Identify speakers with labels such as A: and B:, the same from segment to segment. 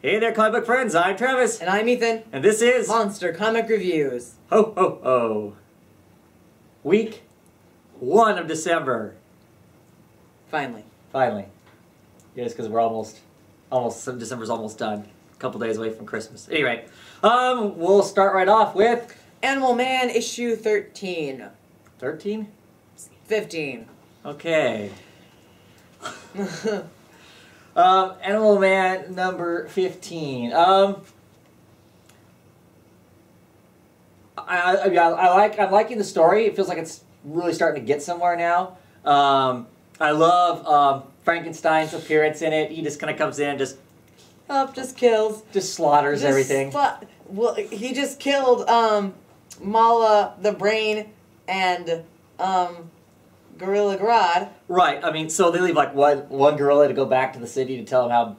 A: Hey there, comic book friends. I'm Travis.
B: And I'm Ethan.
A: And this is
B: Monster Comic Reviews.
A: Ho Ho Ho. Week 1 of December.
B: Finally.
A: Yes, because we're December's almost done. A couple days away from Christmas. Anyway, we'll start right off with
B: Animal Man issue 13.
A: 13?
B: 15. Okay.
A: Animal Man number 15. I'm liking the story. It feels like it's really starting to get somewhere now. I love Frankenstein's appearance in it. He just kind of comes in and
B: just kills.
A: Just slaughters everything.
B: Well, he just killed Mala the Brain and Gorilla Grodd.
A: Right. I mean, so they leave like one gorilla to go back to the city to tell them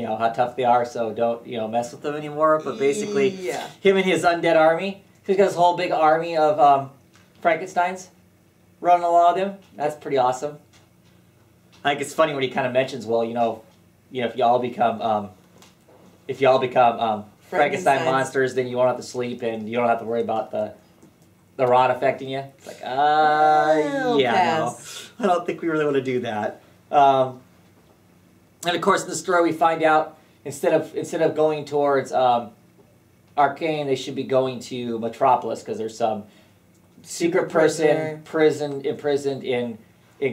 A: how tough they are. So don't mess with them anymore. But basically, him and his undead army. He's got this whole big army of Frankensteins running along with him. That's pretty awesome. I think it's funny when he kind of mentions, well, if y'all become Frankenstein monsters, then you won't have to sleep and you don't have to worry about the rot affecting you. It's like, no, I don't think we really want to do that. And of course, in the story, we find out instead of going towards Arcane, they should be going to Metropolis because there's some secret person imprisoned in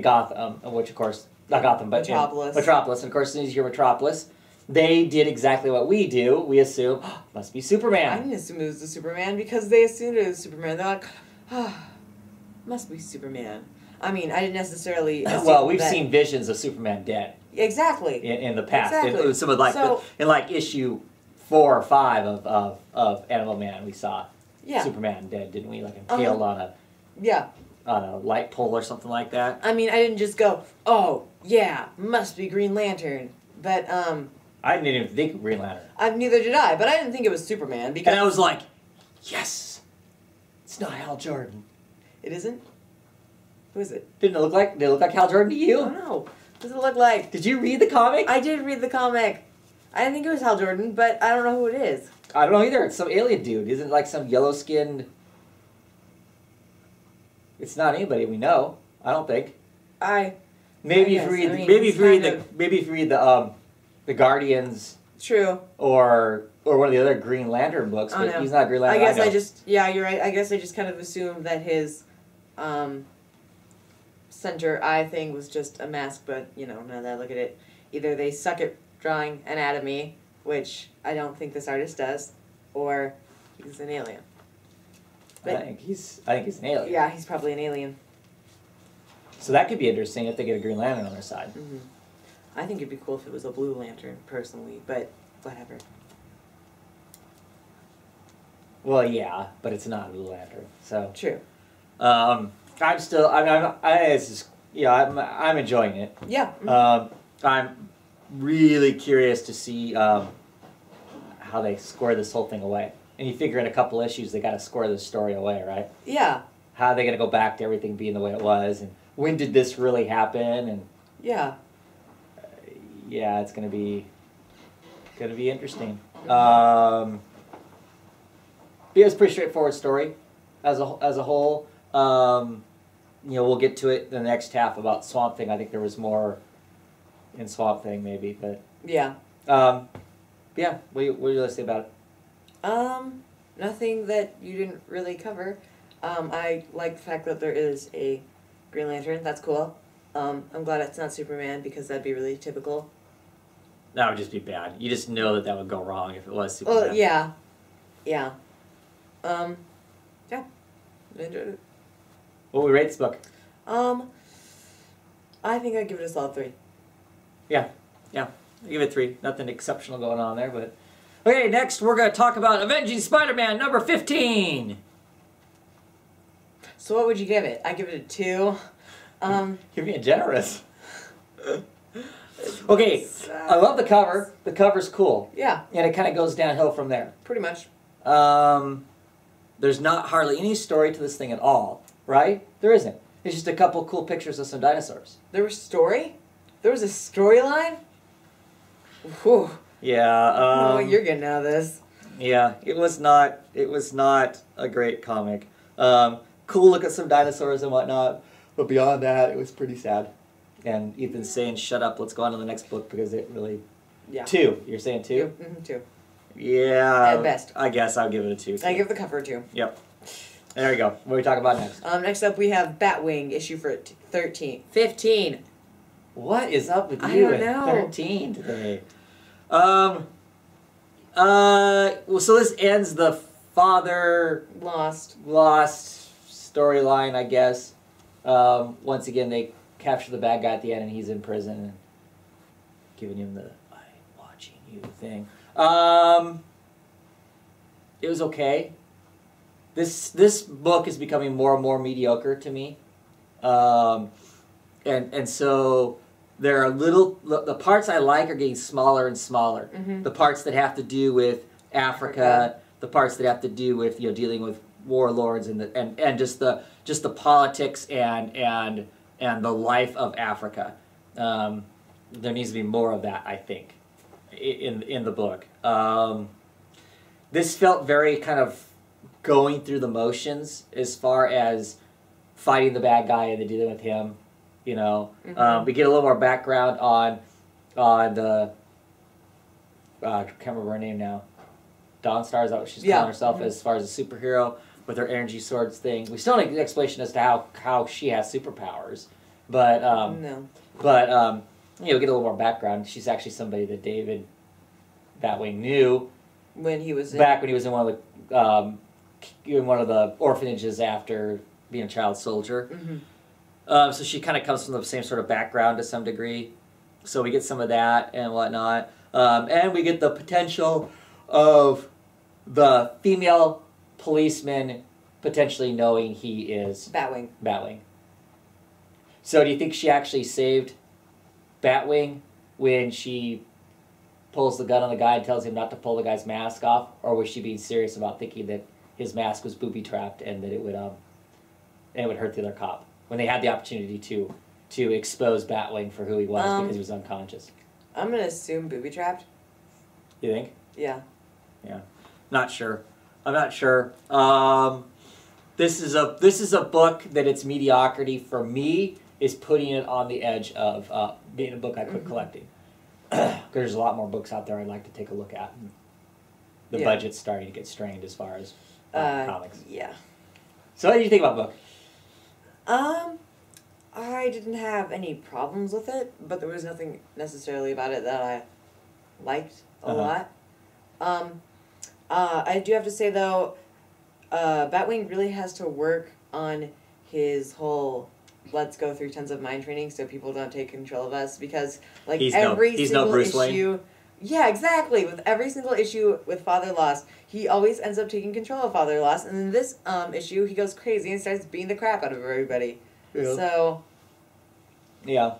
A: Gotham, which of course not Gotham, but Metropolis. And of course, as soon as you hear Metropolis, they did exactly what we do. We assume, must be Superman.
B: I didn't assume it was the Superman because they assumed it was Superman. They're like, must be Superman. I mean, I didn't necessarily assume
A: well, we've seen visions of Superman dead.
B: Exactly.
A: In the past.
B: Exactly.
A: In some of in issue 4 or 5 of Animal Man, we saw Superman dead, didn't we? Like impaled on a light pole or something like that.
B: I mean, I didn't just go, oh yeah, must be Green Lantern, but
A: I didn't even think of Green Lantern.
B: Neither did I, but I didn't think it was Superman because.
A: And I was like, yes, it's not Hal Jordan.
B: It isn't. Who is it?
A: Did it look like Hal Jordan to you?
B: I don't know. What does it look like?
A: Did you read the comic?
B: I did read the comic. I didn't think it was Hal Jordan, but I don't know who it is.
A: I don't know either. It's some alien dude. Isn't it like some yellow-skinned? It's not anybody we know. I don't think. Maybe if you read the Guardians.
B: True.
A: Or one of the other Green Lantern books, but he's not Green Lantern.
B: You're right. I guess I just kind of assumed that his center eye thing was just a mask, but now that I look at it, either they suck at drawing anatomy, which I don't think this artist does, or he's an alien. But
A: I think he's an alien.
B: Yeah, he's probably an alien.
A: So that could be interesting if they get a Green Lantern on their side.
B: Mm-hmm. I think it'd be cool if it was a Blue Lantern, personally, but whatever.
A: Well, yeah, but it's not a Blue Lantern, so.
B: True.
A: I'm enjoying it.
B: Yeah.
A: Mm-hmm. I'm really curious to see how they score this whole thing away. And you figure in a couple issues they got to score this story away, right?
B: Yeah.
A: How are they going to go back to everything being the way it was, and when did this really happen? And
B: yeah.
A: Yeah, it's going to be interesting. It was a pretty straightforward story as a whole. We'll get to it in the next half about Swamp Thing. I think there was more in Swamp Thing, maybe, but
B: yeah.
A: Yeah. What do you say about it?
B: Nothing that you didn't really cover. I like the fact that there is a Green Lantern. That's cool. I'm glad it's not Superman because that'd be really typical.
A: That would just be bad. You just know that would go wrong if it was Superman.
B: Well, yeah. Yeah. Yeah. I enjoyed it.
A: What would we rate this book?
B: I think I'd give it a solid 3.
A: Yeah. I'll give it 3. Nothing exceptional going on there, but... Okay, next we're going to talk about Avenging Spider-Man number 15.
B: So what would you give it? I give it a 2.
A: You're being generous. Okay, I love the cover. The cover's cool.
B: Yeah.
A: And it kind of goes downhill from there.
B: Pretty much.
A: There's not hardly any story to this thing at all, right? There isn't. It's just a couple cool pictures of some dinosaurs.
B: There was story? There was a storyline? Whew.
A: Yeah.
B: Oh, you're getting out of this.
A: Yeah, it was not a great comic. Cool look at some dinosaurs and whatnot, but beyond that, it was pretty sad. And Ethan's saying, "Shut up, let's go on to the next book," because it really...
B: Yeah.
A: 2. You're saying 2?
B: Mm-hmm, 2.
A: Yeah.
B: At best.
A: I guess I'll give it a 2.
B: I give the cover a 2.
A: Yep. There we go. What are we talking about next?
B: Next up, we have Batwing, issue for 15.
A: What is up with
B: I
A: you
B: don't
A: at
B: know.
A: 13 today? Well, so this ends the father
B: Lost
A: storyline, I guess. Once again, they capture the bad guy at the end, and he's in prison, and giving him the "I'm watching you" thing. It was okay. This book is becoming more and more mediocre to me, and so there are the parts I like are getting smaller and smaller.
B: Mm-hmm.
A: The parts that have to do with Africa, the parts that have to do with dealing with warlords and just the politics and the life of Africa. There needs to be more of that, I think, in the book. This felt very kind of going through the motions as far as fighting the bad guy and then dealing with him.
B: Mm-hmm.
A: We get a little more background on the I can't remember her name now. Dawnstar, is that what she's calling herself,
B: mm-hmm.
A: as far as a superhero with her energy swords thing. We still need an explanation as to how she has superpowers, but
B: no.
A: But get a little more background. She's actually somebody that David Batwing knew
B: when he was
A: back when he was in one of the orphanages after being a child soldier.
B: Mm-hmm.
A: So she kind of comes from the same sort of background to some degree. So we get some of that and whatnot. And we get the potential of the female policeman potentially knowing he is
B: Batwing.
A: So do you think she actually saved Batwing when she pulls the gun on the guy and tells him not to pull the guy's mask off? Or was she being serious about thinking that his mask was booby-trapped and that it would hurt the other cop when they had the opportunity to expose Batwing for who he was because he was unconscious?
B: I'm going to assume booby-trapped.
A: You think?
B: Yeah.
A: Yeah. Not sure. I'm not sure. This is a book that its mediocrity for me is putting it on the edge of being a book I quit collecting. Because there's a lot more books out there I'd like to take a look at. The budget's starting to get strained as far as comics.
B: Yeah.
A: So what did you think about the book?
B: I didn't have any problems with it, but there was nothing necessarily about it that I liked a lot. I do have to say, though, Batwing really has to work on his whole let's go through tons of mind training so people don't take control of us, because
A: he's no Bruce
B: issue...
A: Wayne.
B: Yeah, exactly. With every single issue with Father Lost, he always ends up taking control of Father Lost, and in this issue, he goes crazy and starts beating the crap out of everybody. Yeah. So...
A: Yeah.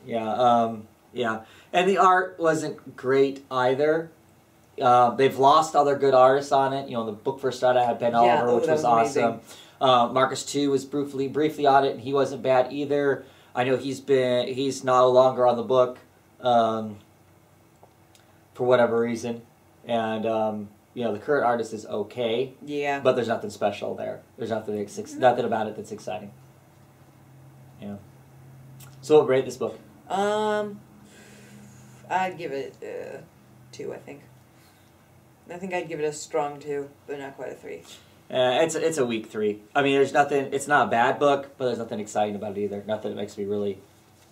A: And the art wasn't great either. They've lost other good artists on it. The book first started, I had Ben Oliver, which was awesome. Marcus 2 was briefly on it, and he wasn't bad either. I know he's no longer on the book for whatever reason. And, the current artist is okay.
B: Yeah.
A: But there's nothing special there. There's nothing about it that's exciting. Yeah. So what would rate this book?
B: I'd give it 2, I think. I think I'd give it a strong 2, but not quite a 3.
A: It's a weak 3. I mean, there's nothing. It's not a bad book, but there's nothing exciting about it either. Nothing that makes me really.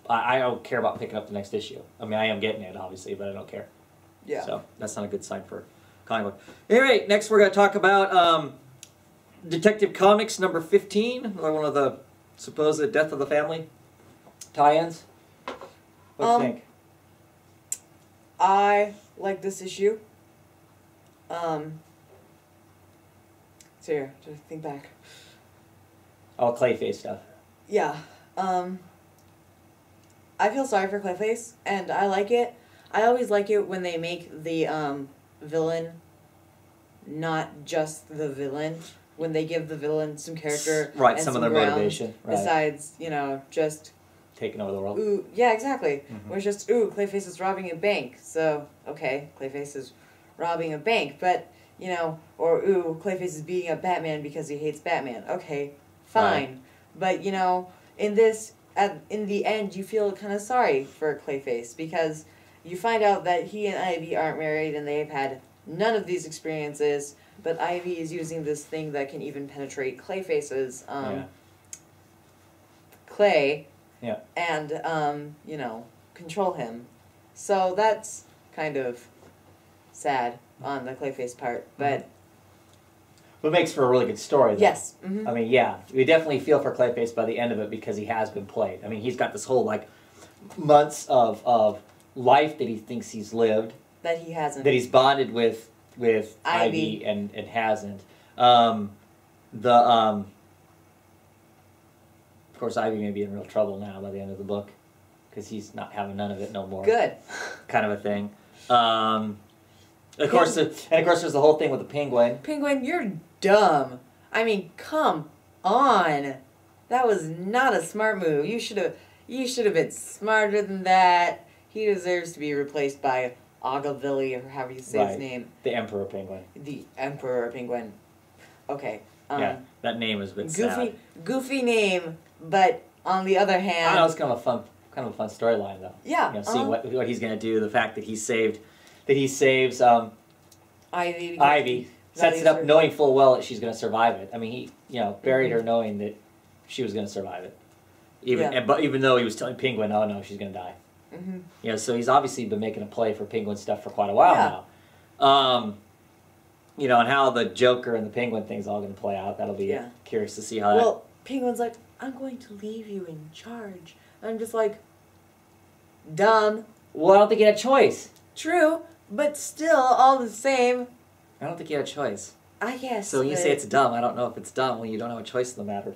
A: I don't care about picking up the next issue. I mean, I am getting it obviously, but I don't care.
B: Yeah.
A: So that's not a good sign for comic book. Anyway, next we're going to talk about Detective Comics number 15, one of the supposed Death of the Family tie-ins. What do you think?
B: I like this issue. So here, just think back.
A: Oh, Clayface stuff.
B: Yeah. I feel sorry for Clayface, and I like it. I always like it when they make the villain not just the villain. When they give the villain some character,
A: right?
B: And
A: some of their motivation, right.
B: Besides, just
A: taking over the world.
B: Ooh, yeah, exactly. Where it's just, ooh, Clayface is robbing a bank. So, okay, Clayface is robbing a bank. But, you know, or, ooh, Clayface is beating up Batman because he hates Batman. Okay, fine.
A: Right.
B: But, you know, in this, in the end, you feel kind of sorry for Clayface because you find out that he and Ivy aren't married and they've had none of these experiences. But Ivy is using this thing that can even penetrate Clayface's clay.
A: Yeah.
B: And, you know, control him. So that's kind of sad on the Clayface part, but...
A: What makes for a really good story, though.
B: Yes.
A: I mean, yeah, we definitely feel for Clayface by the end of it because he has been played. I mean, he's got this whole, like, months of life that he thinks he's lived.
B: That he hasn't.
A: That he's bonded with Ivy and hasn't. Of course, Ivy may be in real trouble now by the end of the book because he's not having none of it no more.
B: Good.
A: Kind of a thing. Of course, there's the whole thing with the penguin.
B: Penguin, you're dumb. I mean, come on. That was not a smart move. You should have been smarter than that. He deserves to be replaced by Ogilvy, or however you say his name.
A: The Emperor Penguin.
B: The Emperor Penguin. Okay.
A: Yeah, that name is a bit sad.
B: Goofy name, but on the other hand,
A: I know, it's kind of a fun storyline though.
B: Yeah.
A: You know, seeing what he's gonna do, the fact that he saves Ivy sets it up knowing full well that she's gonna survive it. I mean, he buried her knowing that she was gonna survive it. Even though he was telling Penguin, oh no, she's gonna die. So he's obviously been making a play for Penguin stuff for quite a while now. And how the Joker and the Penguin thing's all going to play out. That'll be curious to see how that...
B: Well, Penguin's like, I'm going to leave you in charge. I'm just like, dumb.
A: Well, I don't think he had a choice.
B: True, but still, all the same...
A: I don't think he had a choice.
B: I guess.
A: So when you say it's dumb, I don't know if it's dumb when you don't have a choice in the matter.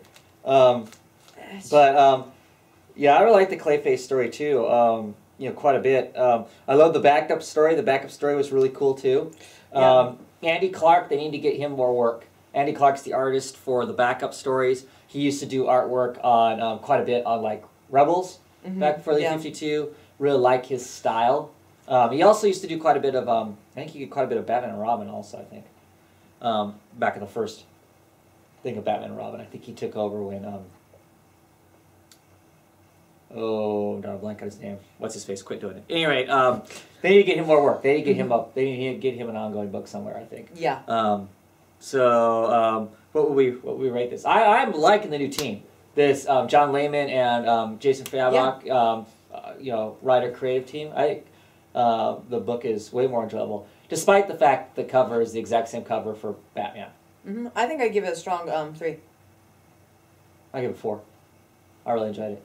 A: Yeah, I really like the Clayface story too. Quite a bit. I love the backup story. The backup story was really cool too. Andy Clark, they need to get him more work. Andy Clark's the artist for the backup stories. He used to do artwork on quite a bit on like Rebels back before the 52. Really like his style. He also used to do quite a bit of I think he did quite a bit of Batman and Robin also. I think back in the first thing of Batman and Robin. I think he took over when oh, no, blank on his name. What's his face? Quit doing it. Anyway, they need to get him more work. They need to get him up. They need to get him an ongoing book somewhere, I think.
B: Yeah.
A: What would we rate this? I'm liking the new team. This John Layman and Jason Fabok, writer creative team. I think the book is way more enjoyable, despite the fact the cover is the exact same cover for Batman.
B: I think I'd give it a strong 3.
A: I give it 4. I really enjoyed it.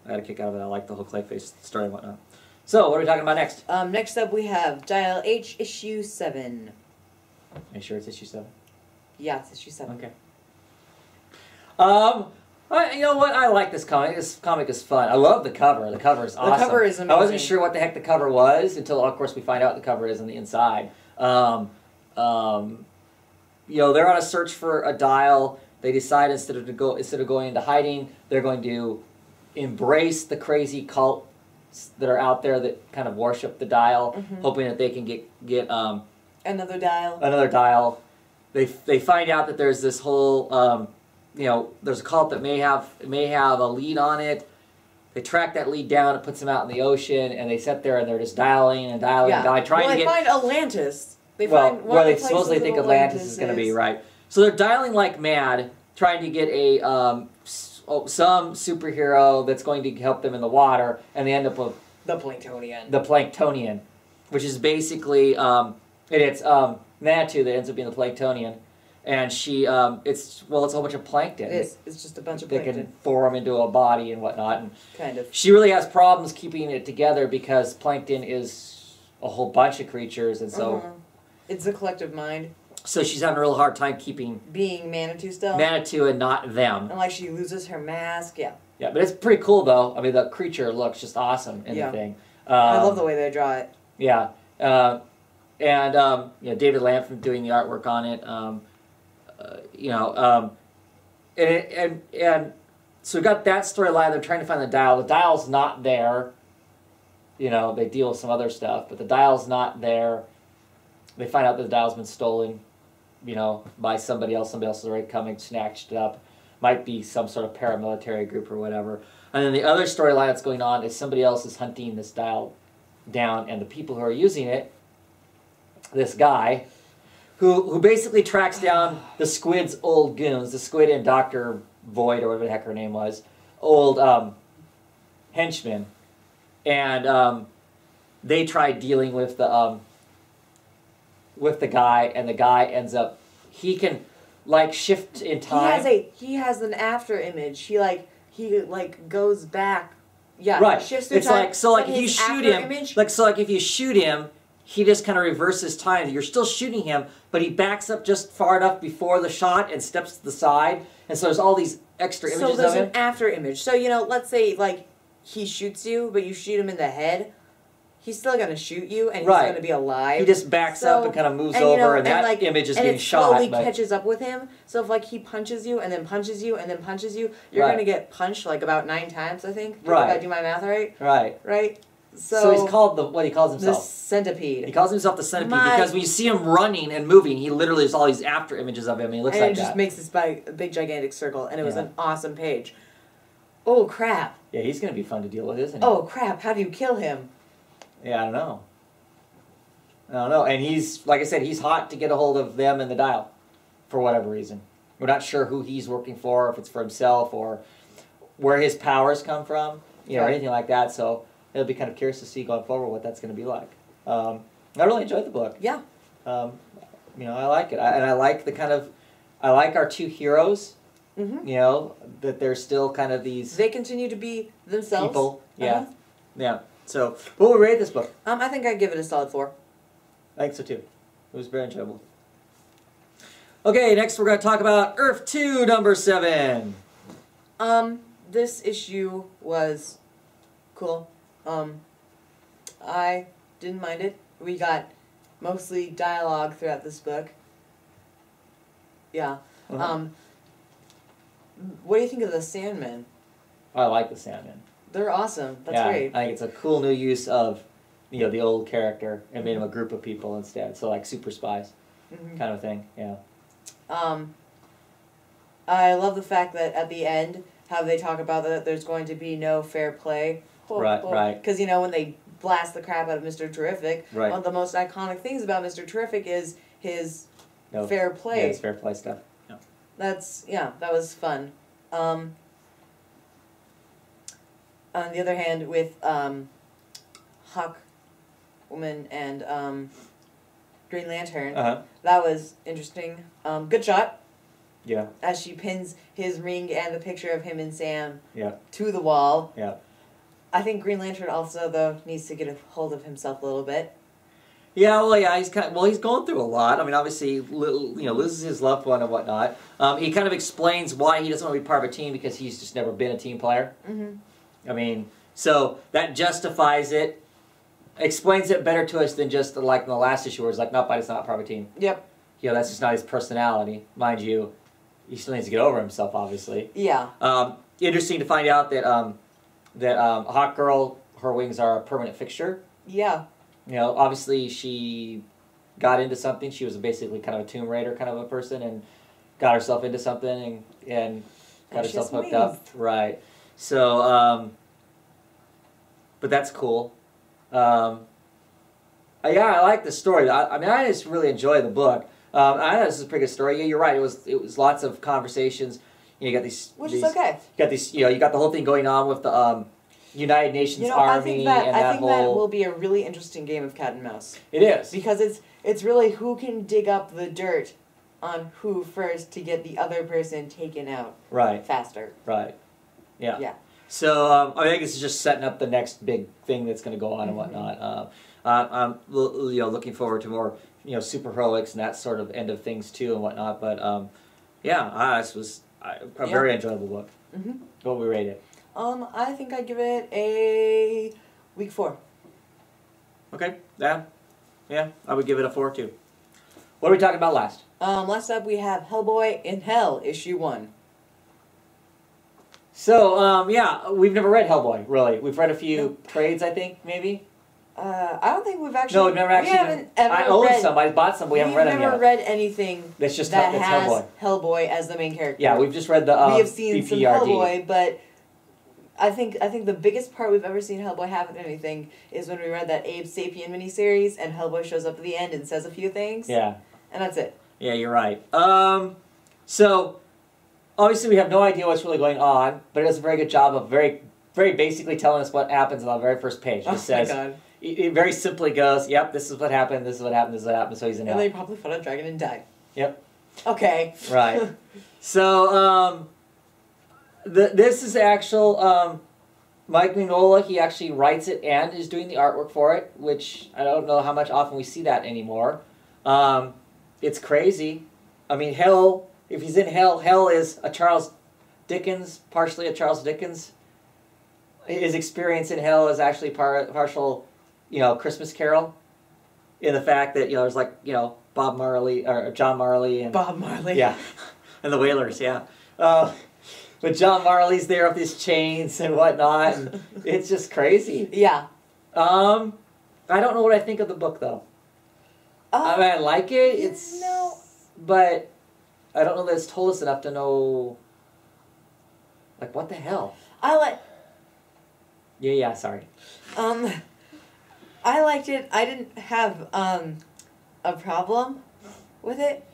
A: I got a kick out of it. I like the whole Clayface story and whatnot. So, what are we talking about next?
B: Next up we have Dial H, issue 7.
A: Are you sure it's issue 7?
B: Yeah, it's issue 7.
A: Okay. You know what? I like this comic. This comic is fun. I love the cover. The cover is awesome.
B: The cover is amazing.
A: I wasn't sure what the heck the cover was until, of course, we find out the cover is on the inside. They're on a search for a dial. They decide instead of going into hiding, they're going to embrace the crazy cults that are out there that kind of worship the dial, hoping that they can get
B: another dial.
A: Another dial. They find out that there's this whole there's a cult that may have a lead on it. They track that lead down. It puts them out in the ocean, and they sit there and they're just dialing and dialing and dialing, trying to get.
B: They find Atlantis.
A: Where they supposedly think Atlantis is going to be, right? So they're dialing like mad, trying to get some superhero that's going to help them in the water, and they end up with
B: the Planktonian.
A: The Planktonian, which is basically it's Manitou that ends up being the Planktonian, and she it's a whole bunch of plankton.
B: It is. It's just a bunch of plankton.
A: They can form into a body and whatnot, and
B: kind of.
A: She really has problems keeping it together because plankton is a whole bunch of creatures, and so
B: it's a collective mind.
A: So she's having a real hard time
B: being Manitou still.
A: Manitou and not them.
B: And like she loses her mask, Yeah,
A: but it's pretty cool though. I mean, the creature looks just awesome in the thing.
B: I love the way they draw it.
A: Yeah, David Lamp doing the artwork on it. And so we've got that storyline. They're trying to find the dial. The dial's not there. You know, they deal with some other stuff, but the dial's not there. They find out that the dial's been stolen, you know, by somebody else. Somebody else is already coming, snatched it up. Might be some sort of paramilitary group or whatever. And then the other storyline that's going on is somebody else is hunting this dial down, and the people who are using it, this guy, who basically tracks down the Squid's old goons, the Squid and Dr. Void, or whatever the heck her name was, old henchmen. And they try dealing with the guy, and the guy ends up, he can like shift in time.
B: He has an after image. He goes back. Yeah,
A: right.
B: Shifts through
A: it's
B: time,
A: like, so like if you shoot him, if you shoot him, he just kind of reverses time. You're still shooting him, but he backs up just far enough before the shot and steps to the side, and so there's all these extra images of him.
B: So there's an after image. So, you know, let's say like he shoots you, but you shoot him in the head. He's still going to shoot you, and he's going to be alive.
A: He just backs up and kind of moves over, and that like, image is getting shot.
B: And it slowly catches up with him. So if like he punches you, and then punches you, and then punches you, you're going to get punched like about 9 times, I think. If I do my math right. Right.
A: So he's called what he calls himself?
B: The centipede.
A: He calls himself the centipede because when you see him running and moving, he literally has all these after images of him, and he looks like that.
B: And it just makes this big gigantic circle, and it was an awesome page. Oh crap!
A: Yeah, he's going to be fun to deal with, isn't he?
B: Oh crap! How do you kill him?
A: Yeah, I don't know. And he's, like I said, he's hot to get a hold of them and the dial, for whatever reason. We're not sure who he's working for, if it's for himself, or where his powers come from, you know, or anything like that. So it'll be kind of curious to see going forward what that's going to be like. I really enjoyed the book.
B: Yeah.
A: You know, I like it. And I like I like our 2 heroes, you know, that they're still kind of these...
B: They continue to be themselves.
A: People, yeah. Yeah. So, what would we rate this book?
B: I think I'd give it a solid 4.
A: I think so too. It was very enjoyable. Okay, next we're going to talk about Earth 2, number 7.
B: This issue was cool. I didn't mind it. We got mostly dialogue throughout this book. Yeah. What do you think of the Sandmen?
A: I like the Sandmen.
B: They're awesome. That's great.
A: I think it's a cool new use of, you know, the old character and made him a group of people instead. So like super spies kind of thing. Yeah.
B: I love the fact that at the end, how they talk about that there's going to be no fair play.
A: Right.
B: Because, you know, when they blast the crap out of Mr. Terrific, one of the most iconic things about Mr. Terrific is his fair play.
A: Yeah, his fair play stuff. Yeah.
B: That was fun. On the other hand, with Hawk Woman and Green Lantern, that was interesting. Good shot.
A: Yeah.
B: As she pins his ring and the picture of him and Sam to the wall.
A: Yeah.
B: I think Green Lantern also, though, needs to get a hold of himself a little bit.
A: Yeah, well, yeah, he's going through a lot. I mean, obviously, you know, loses his loved one and whatnot. He kind of explains why he doesn't want to be part of a team because he's just never been a team player. I mean, so that justifies it, explains it better to us than just like in the last issue where it's like, nope, I'm just not part of a team.
B: Yep.
A: You know, that's just not his personality. Mind you, he still needs to get over himself, obviously.
B: Yeah.
A: Interesting to find out that Hawk Girl, her wings are a permanent fixture.
B: Yeah.
A: You know, obviously she got into something. She was basically kind of a Tomb Raider kind of a person and got herself into something and got herself hooked up. Right. So, but that's cool. Yeah, I like the story. I mean, I just really enjoy the book. I thought this is a pretty good story. Yeah, you're right. It was lots of conversations. You know, you got these,
B: is okay.
A: You got these, you know, you got the whole thing going on with the United Nations Army
B: I think that will be a really interesting game of cat and mouse.
A: It is
B: because it's really who can dig up the dirt on who first to get the other person taken out faster.
A: Right. Yeah.
B: Yeah.
A: So I think this is just setting up the next big thing that's going to go on and whatnot. I'm looking forward to more super heroics and that sort of end of things too and whatnot. But yeah, this was a very enjoyable book. What would we rate it?
B: I think I'd give it a week 4.
A: Okay. Yeah. I would give it a 4 too. What are we talking about last?
B: Last up we have Hellboy in Hell, issue 1.
A: So, yeah, we've never read Hellboy, really. We've read a few trades, I think, maybe.
B: I don't think we've actually.
A: No, we've never actually.
B: We haven't ever
A: I own
B: read,
A: some. I bought some. We haven't read them yet.
B: We've never read anything
A: that's just
B: that
A: that's
B: has Hellboy as the main character.
A: Yeah, we've just read the
B: we have seen
A: BPRD.
B: some Hellboy, but I think the biggest part we've ever seen Hellboy have in anything is when we read that Abe Sapien miniseries, and Hellboy shows up at the end and says a few things.
A: Yeah.
B: And that's it.
A: Yeah, you're right. So, obviously we have no idea what's really going on, but it does a very good job of very basically telling us what happens on the very first page. It just says,
B: my God.
A: It very simply goes, yep, this is what happened, this is what happened, this is what happened, so he's in hell.
B: And they probably fought a dragon and died.
A: Yep.
B: Okay.
A: Right. So, this is actual, Mike Mignola, he actually writes it and is doing the artwork for it, which I don't know how much often we see that anymore. It's crazy. I mean, hell, if he's in hell, hell is a Charles Dickens, partially a Charles Dickens. His experience in hell is actually partial, Christmas Carol, in the fact that, there's like, Bob Marley, or John Marley. And,
B: Bob Marley.
A: Yeah. And the Wailers, yeah. But John Marley's there with his chains and whatnot, and it's just crazy.
B: Yeah.
A: I don't know what I think of the book, though. I mean, I like it, but I don't know that it's told us enough to know, like, what the hell? Yeah, sorry.
B: I liked it. I didn't have a problem with it.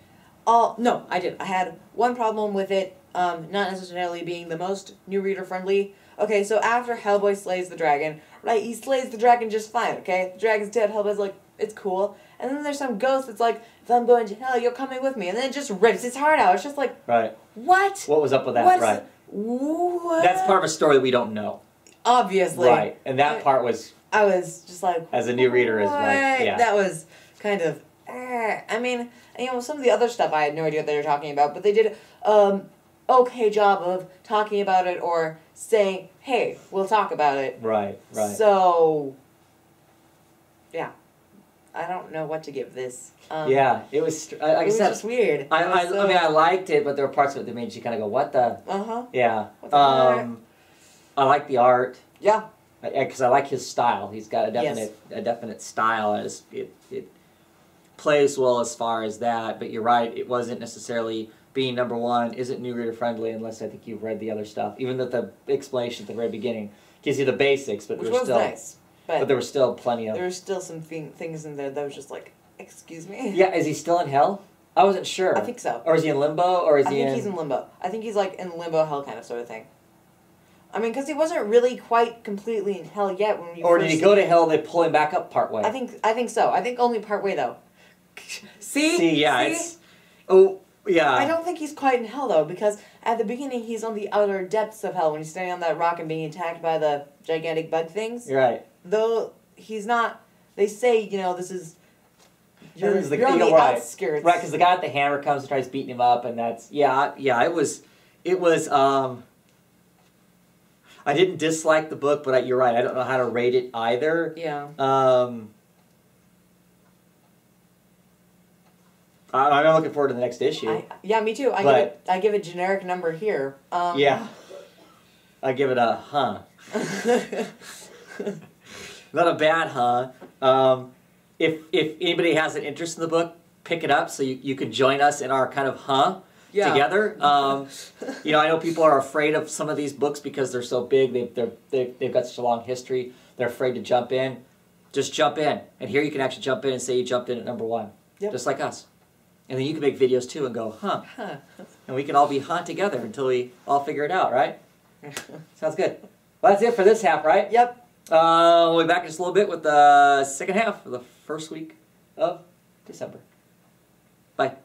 B: No, I did. I had one problem with it, not necessarily being the most new reader friendly. Okay, so after Hellboy slays the dragon, right, he slays the dragon just fine, okay? The dragon's dead, Hellboy's like, it's cool. And then there's some ghost that's like, if I'm going to hell, you're coming with me. And then it just rips his heart out. It's just like,
A: right.
B: What?
A: What was up with that? Right.
B: What?
A: That's part of a story that we don't know.
B: Obviously.
A: Right. And that part was...
B: I was just like...
A: As a new reader is like, yeah.
B: That was kind of... I mean, some of the other stuff I had no idea what they were talking about, but they did okay job of talking about it or saying, hey, we'll talk about it.
A: Right.
B: So, yeah. I don't know what to give this.
A: Yeah, it was... Like I said,
B: just weird.
A: I mean, I liked it, but there were parts of it that made you kind of go, what the...
B: Uh-huh.
A: Yeah.
B: What the
A: I like the art.
B: Yeah.
A: Because I like his style. He's got a definite style. It plays well as far as that, but you're right, it wasn't necessarily being number one, isn't new reader friendly unless I think you've read the other stuff. Even though the explanation at the very beginning gives you the basics, but
B: which was still nice.
A: But there were still plenty of...
B: There were still some things in there that was just like, excuse me?
A: Yeah, is he still in hell? I wasn't sure.
B: I think so.
A: Or is he in limbo, or is he in...
B: I think he's in limbo. I think he's like in limbo hell kind of sort of thing. I mean, because he wasn't really quite completely in hell yet when we
A: Or did he go to hell and they pull him back up part way?
B: I think so. I think only part way, though. See,
A: it's... Oh, yeah.
B: I don't think he's quite in hell, though, because at the beginning he's on the outer depths of hell when he's standing on that rock and being attacked by the gigantic bug things.
A: You're right.
B: Though he's not... They say, this is... You're on the outskirts.
A: Right, because the guy with the hammer comes and tries beating him up, and that's... Yeah, it was... I didn't dislike the book, but you're right. I don't know how to rate it either.
B: Yeah.
A: I'm looking forward to the next issue.
B: Yeah, me too. I give it generic number here.
A: Yeah. I give it a huh. Not a bad huh. If anybody has an interest in the book, pick it up so you can join us in our kind of huh.
B: Yeah.
A: Together. I know people are afraid of some of these books because they're so big. They've got such a long history. They're afraid to jump in. Just jump in. And here you can actually jump in and say you jumped in at number one. Yep. Just like us. And then you can make videos too and go, huh. And we can all be huh together until we all figure it out, right? Sounds good. Well, that's it for this half, right?
B: Yep.
A: We'll be back in just a little bit with the second half of the first week of December. Bye.